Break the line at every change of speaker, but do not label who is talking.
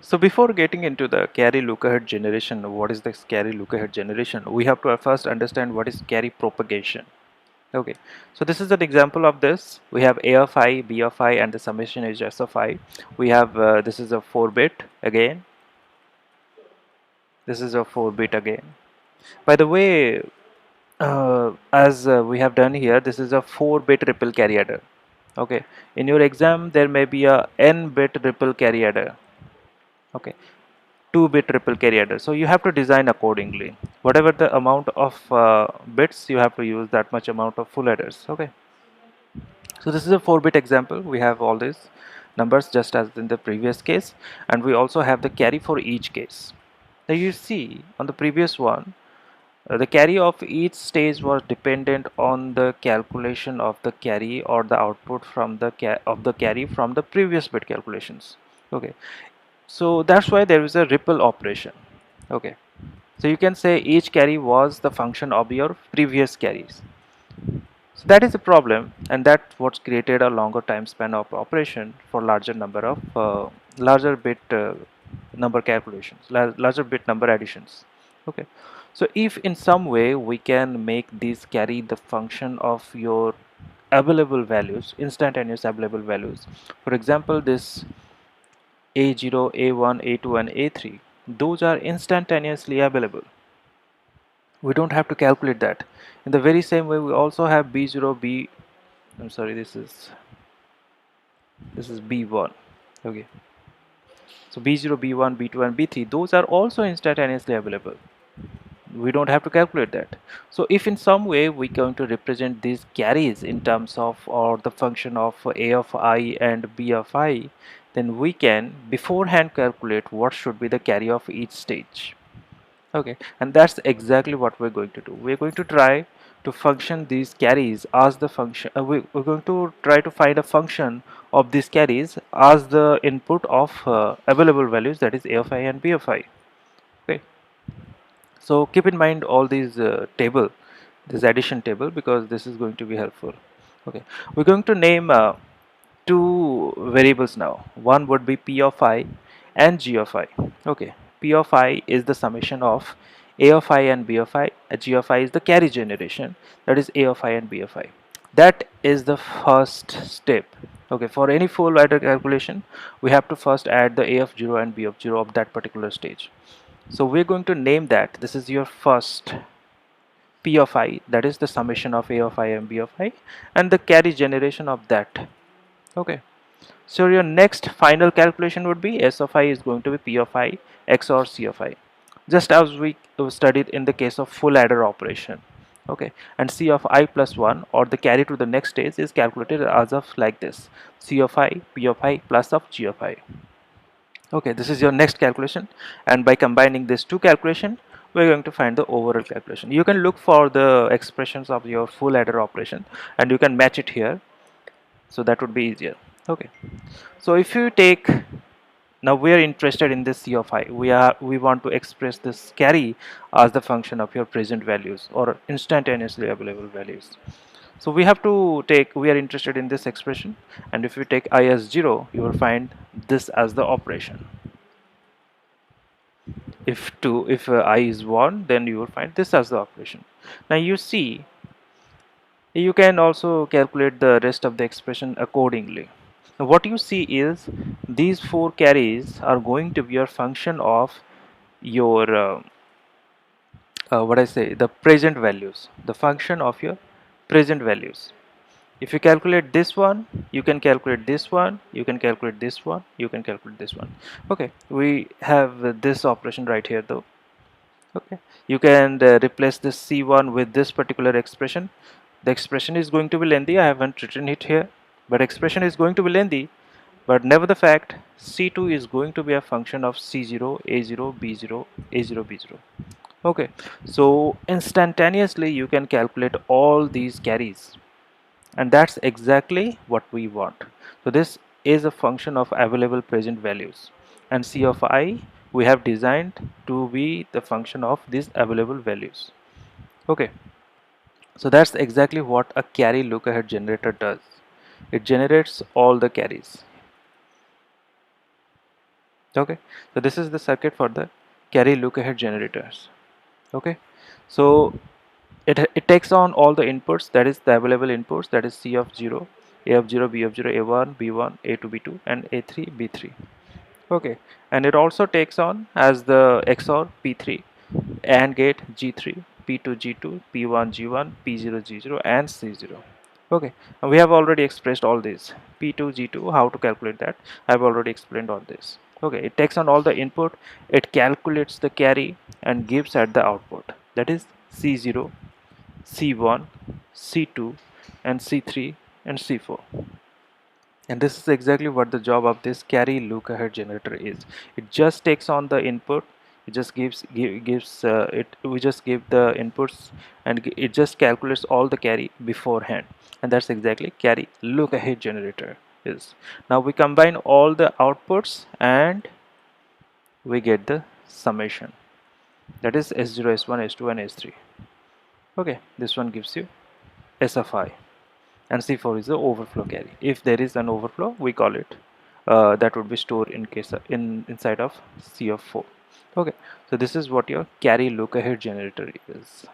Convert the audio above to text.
So before getting into the carry look-ahead generation, what is this carry look-ahead generation? We have to first understand what is carry propagation. Okay, so this is an example of this. We have A of I, B of I, and the summation is S of I. We have this is a 4-bit again. This is a 4-bit again. By the way, as we have done here, this is a 4-bit ripple carry adder. Okay, in your exam there may be a n-bit ripple carry adder. Okay, 2-bit ripple carry adder. So you have to design accordingly. Whatever the amount of bits, you have to use that much amount of full adders. Okay. So this is a 4-bit example. We have all these numbers just as in the previous case, and we also have the carry for each case. Now you see on the previous one, the carry of each stage was dependent on the calculation of the carry or the output from the carry from the previous bit calculations. Okay, so that's why there is a ripple operation. Okay, so you can say each carry was the function of your previous carries. So that is a problem, and that's what's created a longer time span of operation for larger number of larger bit number calculations, larger bit number additions. Okay, so if in some way we can make this carry the function of your available values, instantaneous available values. For example, this A0, A1, A2, and A3, those are instantaneously available. We don't have to calculate that. In the very same way, we also have B0, I'm sorry, this is B1. Okay, so B0, B1, B2, and B3, those are also instantaneously available. We don't have to calculate that. So if in some way we're going to represent these carries in terms of or the function of A of I and B of I, then we can beforehand calculate what should be the carry of each stage. Okay, and that's exactly what we're going to do. We're going to try to function these carries as the function. We're going to try to find a function of these carries as the input of available values, that is A of I and B of I. Okay, so keep in mind all these this addition table, because this is going to be helpful. Okay, we're going to name two variables now. One would be P of I and G of I. Okay, P of I is the summation of A of I and B of I. G of I is the carry generation, that is A of I and B of I. That is the first step. Okay, for any full adder calculation, we have to first add the A of 0 and B of 0 of that particular stage. So we're going to name that this is your first P of I, that is the summation of A of I and B of I, and the carry generation of that. Okay, so your next final calculation would be S of I is going to be P of I XOR C of I, just as we studied in the case of full adder operation. Okay, and C of I plus 1, or the carry to the next stage, is calculated as of like this: C of I, P of I plus of G of I. Okay, this is your next calculation, and by combining these two calculations, we're going to find the overall calculation. You can look for the expressions of your full adder operation and you can match it here, so that would be easier. Okay, so if you take, now we are interested in this C of I. We want to express this carry as the function of your present values or instantaneously available values. So we have to take, we are interested in this expression, and if you take I as 0, you will find this as the operation. If I is 1, then you will find this as the operation. Now you see, you can also calculate the rest of the expression accordingly. Now what you see is these 4 carries are going to be your function of your what I say, the present values, the function of your present values. If you calculate this one, you can calculate this one, you can calculate this one, you can calculate this one. Okay, we have this operation right here though. Okay, you can replace this C1 with this particular expression. The expression is going to be lengthy. I haven't written it here, but expression is going to be lengthy. But never the fact, C2 is going to be a function of C0, A0, B0, A0, B0. Okay, so instantaneously you can calculate all these carries, and that's exactly what we want. So this is a function of available present values, and C of I we have designed to be the function of these available values. Okay, so that's exactly what a carry look ahead generator does. It generates all the carries. Okay, so this is the circuit for the carry look ahead generators. Okay, so it takes on all the inputs, that is the available inputs, that is C of 0, A of 0, B of 0, A1, B1, A2, B2 and A3, B3. Okay, and it also takes on as the XOR P3, AND gate G3, P2, G2, P1, G1, P0, G0 and C0. Okay, and we have already expressed all this. P2, G2, how to calculate that, I have already explained all this. Okay, it takes on all the input, it calculates the carry and gives at the output, that is C0, C1, C2 and C3 and C4. And this is exactly what the job of this carry look ahead generator is. It just takes on the input, it just gives it, we just give the inputs and it just calculates all the carry beforehand, and that's exactly carry look ahead generator is. Now we combine all the outputs and we get the summation, that is S0, S1, S2 and S3. Okay, this one gives you S of I, and C4 is the overflow carry. If there is an overflow, we call it that would be stored in case inside of C of 4. Okay, so this is what your carry look ahead generator is.